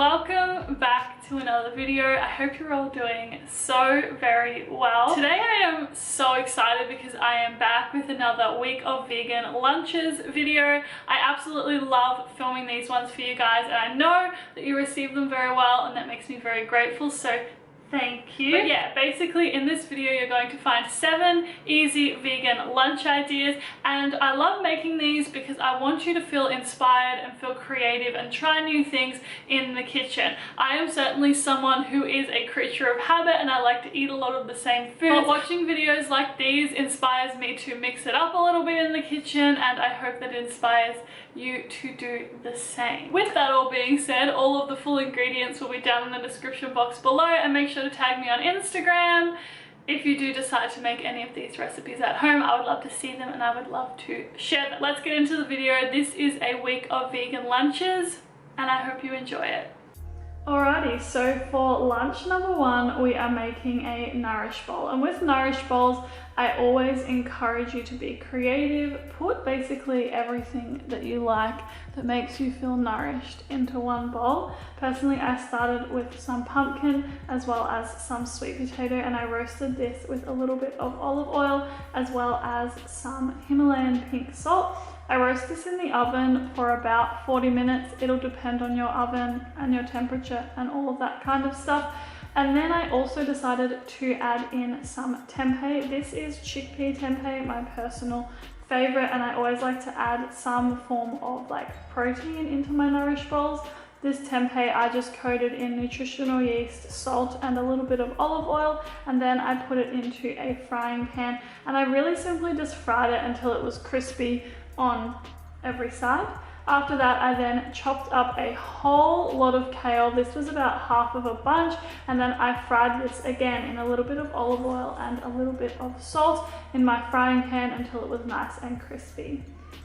welcome back to another video. I hope you're all doing so very well. Today I am so excited because I am back with another week of vegan lunches video. I absolutely love filming these ones for you guys, and I know that you receive them very well, and that makes me very grateful, so thank you. But yeah, basically in this video you're going to find 7 easy vegan lunch ideas, and I love making these because I want you to feel inspired and feel creative and try new things in the kitchen. I am certainly someone who is a creature of habit and I like to eat a lot of the same food. But watching videos like these inspires me to mix it up a little bit in the kitchen, and I hope that inspires you to do the same. With that all being said, all of the full ingredients will be down in the description box below, and make sure to tag me on Instagram if you do decide to make any of these recipes at home. I would love to see them and I would love to share them. Let's get into the video. This is a week of vegan lunches and I hope you enjoy it. Alrighty, so for lunch number 1 we are making a Nourish Bowl, and with Nourish Bowls I always encourage you to be creative. Put basically everything that you like that makes you feel nourished into one bowl. Personally, I started with some pumpkin as well as some sweet potato, and I roasted this with a little bit of olive oil as well as some Himalayan pink salt. I roast this in the oven for about 40 minutes. It'll depend on your oven and your temperature and all of that kind of stuff. And then I also decided to add in some tempeh. This is chickpea tempeh, my personal favorite, and I always like to add some form of like protein into my Nourish Bowls. This tempeh I just coated in nutritional yeast, salt, and a little bit of olive oil, and then I put it into a frying pan, and I really simply just fried it until it was crispy on every side. After that, I then chopped up a whole lot of kale. This was about half of a bunch, and then I fried this again in a little bit of olive oil and a little bit of salt in my frying pan until it was nice and crispy.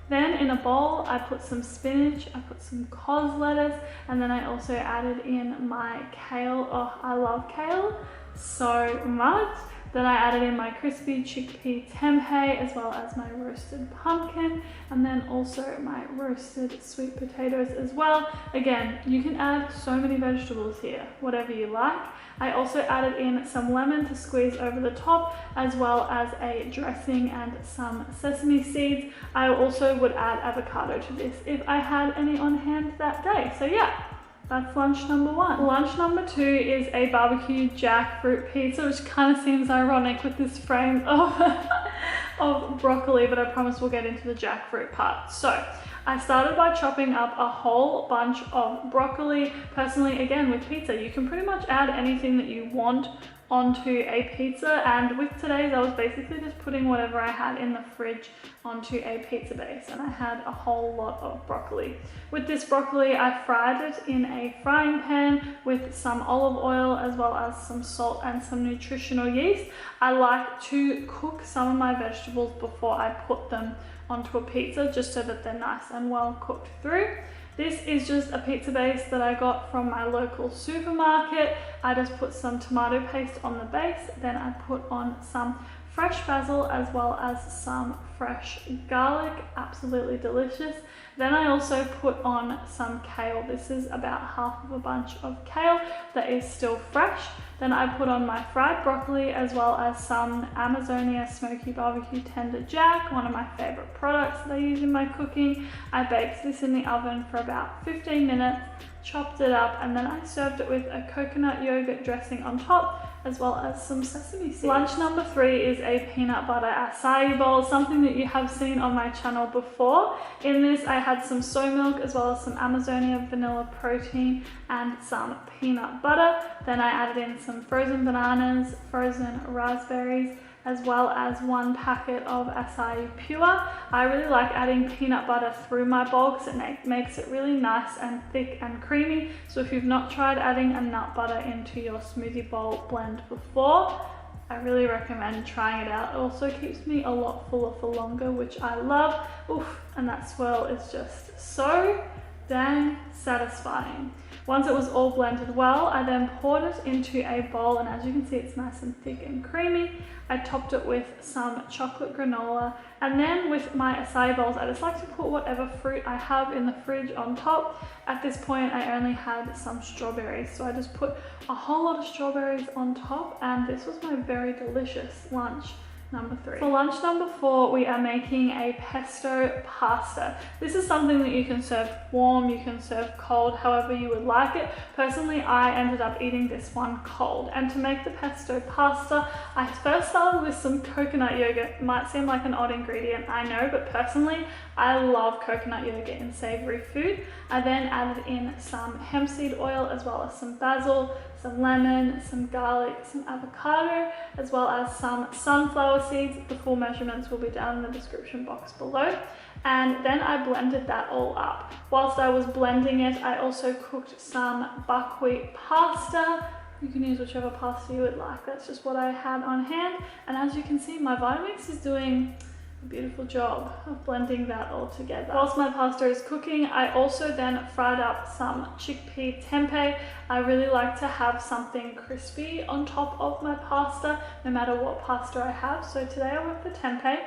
Then in a bowl, I put some spinach, I put some cos lettuce, and then I also added in my kale. Oh, I love kale so much. Then I added in my crispy chickpea tempeh as well as my roasted pumpkin, and then also my roasted sweet potatoes as well. Again, you can add so many vegetables here, whatever you like. I also added in some lemon to squeeze over the top, as well as a dressing and some sesame seeds. I also would add avocado to this if I had any on hand that day. So yeah, that's lunch number 1. Lunch number 2 is a barbecue jackfruit pizza, which kind of seems ironic with this frame of broccoli, but I promise we'll get into the jackfruit part. So I started by chopping up a whole bunch of broccoli. Personally, again, with pizza, you can pretty much add anything that you want onto a pizza, and with today's I was basically just putting whatever I had in the fridge onto a pizza base, and I had a whole lot of broccoli. With this broccoli, I fried it in a frying pan with some olive oil as well as some salt and some nutritional yeast. I like to cook some of my vegetables before I put them onto a pizza, just so that they're nice and well cooked through. This is just a pizza base that I got from my local supermarket. I just put some tomato paste on the base, then I put on some fresh basil as well as some fresh garlic, absolutely delicious. Then I also put on some kale. This is about half of a bunch of kale that is still fresh. Then I put on my fried broccoli as well as some Amazonia Smoky Barbecue Tender Jack, one of my favorite products that I use in my cooking. I baked this in the oven for about 15 minutes, chopped it up, and then I served it with a coconut yogurt dressing on top as well as some sesame seeds. Lunch number 3 is a peanut butter acai bowl, something that you have seen on my channel before. In this I had some soy milk as well as some Amazonia vanilla protein and some peanut butter. Then I added in some frozen bananas, frozen raspberries, as well as 1 packet of acai pure. I really like adding peanut butter through my bowl because it makes it really nice and thick and creamy. So if you've not tried adding a nut butter into your smoothie bowl blend before, I really recommend trying it out. It also keeps me a lot fuller for longer, which I love. Oof, and that swirl is just so dang satisfying. Once it was all blended well, I then poured it into a bowl, and as you can see, it's nice and thick and creamy. I topped it with some chocolate granola, and then with my acai bowls, I just like to put whatever fruit I have in the fridge on top. At this point, I only had some strawberries, so I just put a whole lot of strawberries on top, and this was my very delicious lunch number 3. For lunch number 4, we are making a pesto pasta. This is something that you can serve warm, you can serve cold, however you would like it. Personally, I ended up eating this one cold. And to make the pesto pasta, I first started with some coconut yogurt. It might seem like an odd ingredient, I know, but personally, I love coconut yogurt in savory food. I then added in some hemp seed oil, as well as some basil, some lemon, some garlic, some avocado, as well as some sunflower seeds. The full measurements will be down in the description box below. And then I blended that all up. Whilst I was blending it, I also cooked some buckwheat pasta. You can use whichever pasta you would like. That's just what I had on hand. And as you can see, my Vitamix is doing a beautiful job of blending that all together. Whilst my pasta is cooking, I also then fried up some chickpea tempeh. I really like to have something crispy on top of my pasta, no matter what pasta I have. So today I went for tempeh.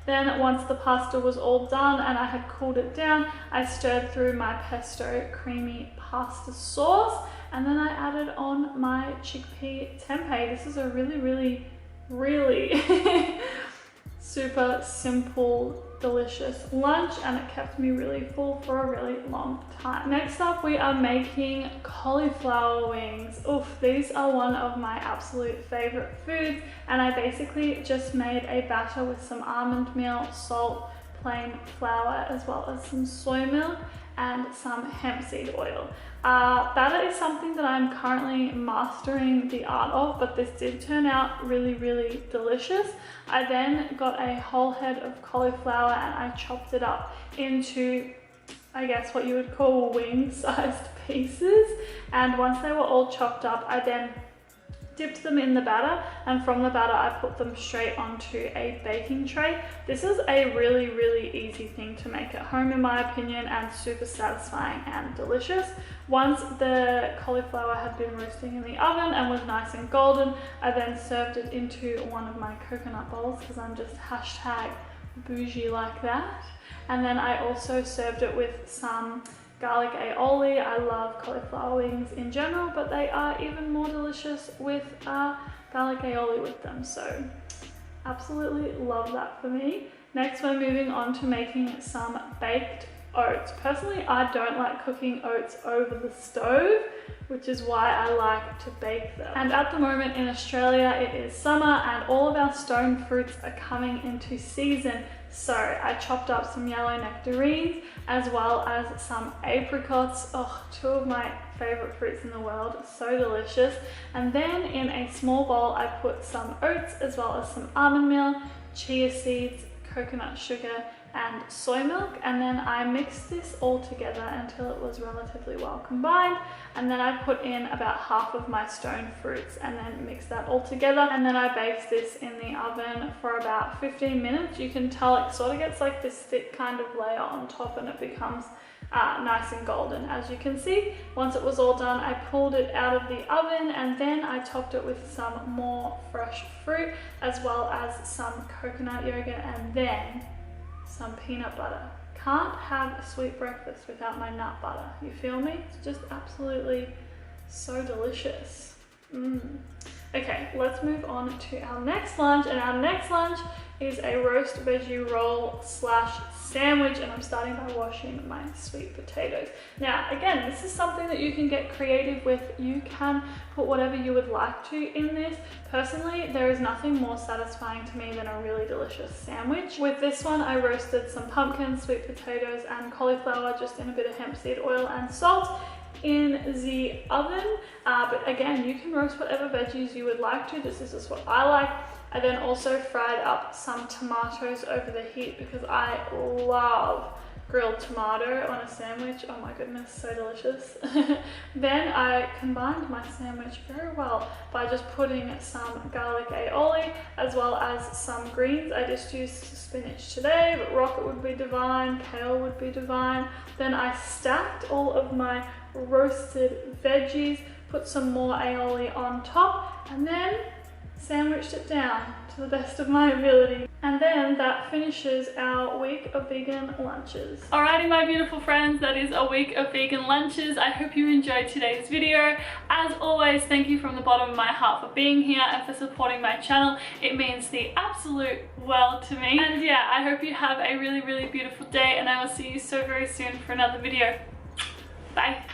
Then once the pasta was all done and I had cooled it down, I stirred through my pesto creamy pasta sauce, and then I added on my chickpea tempeh. This is a really super simple, delicious lunch, and it kept me really full for a really long time. Next up, we are making cauliflower wings. Oof, these are one of my absolute favorite foods, and I basically just made a batter with some almond meal, salt, plain flour, as well as some soy milk and some hemp seed oil. Batter is something that I'm currently mastering the art of, but this did turn out really delicious. I then got a whole head of cauliflower and I chopped it up into, I guess what you would call wing-sized pieces. And once they were all chopped up, I then dipped them in the batter, and from the batter I put them straight onto a baking tray. This is a really easy thing to make at home in my opinion, and super satisfying and delicious. Once the cauliflower had been roasting in the oven and was nice and golden, I then served it into one of my coconut bowls, because I'm just hashtag bougie like that. And then I also served it with some garlic aioli. I love cauliflower wings in general, but they are even more delicious with garlic aioli with them. So absolutely love that for me. Next, we're moving on to making some baked oats. Personally, I don't like cooking oats over the stove, which is why I like to bake them. And at the moment in Australia, it is summer and all of our stone fruits are coming into season. So I chopped up some yellow nectarines as well as some apricots. Oh, two of my favorite fruits in the world, so delicious. And then in a small bowl, I put some oats as well as some almond meal, chia seeds, coconut sugar, and soy milk, and then I mixed this all together until it was relatively well combined, and then I put in about half of my stone fruits and then mixed that all together, and then I baked this in the oven for about 15 minutes. You can tell it sort of gets like this thick kind of layer on top, and it becomes nice and golden, as you can see. Once it was all done, I pulled it out of the oven, and then I topped it with some more fresh fruit as well as some coconut yogurt, and then some peanut butter. Can't have a sweet breakfast without my nut butter. You feel me? It's just absolutely so delicious. Okay, let's move on to our next lunch, and our next lunch is a roast veggie roll slash sandwich, and I'm starting by washing my sweet potatoes. Now, again, this is something that you can get creative with. You can put whatever you would like to in this. Personally, there is nothing more satisfying to me than a really delicious sandwich. With this one, I roasted some pumpkins, sweet potatoes, and cauliflower just in a bit of hemp seed oil and salt in the oven. But again, you can roast whatever veggies you would like to. This is just what I like. I then also fried up some tomatoes over the heat because I love grilled tomato on a sandwich. Oh my goodness, so delicious. Then I combined my sandwich very well by just putting some garlic aioli as well as some greens. I just used spinach today, but rocket would be divine, kale would be divine. Then I stacked all of my roasted veggies, put some more aioli on top, and then sandwiched it down to the best of my ability. And then that finishes our week of vegan lunches. Alrighty, my beautiful friends, that is a week of vegan lunches. I hope you enjoyed today's video. As always, thank you from the bottom of my heart for being here and for supporting my channel. It means the absolute world to me. And yeah, I hope you have a really, really beautiful day, and I will see you so very soon for another video. Bye.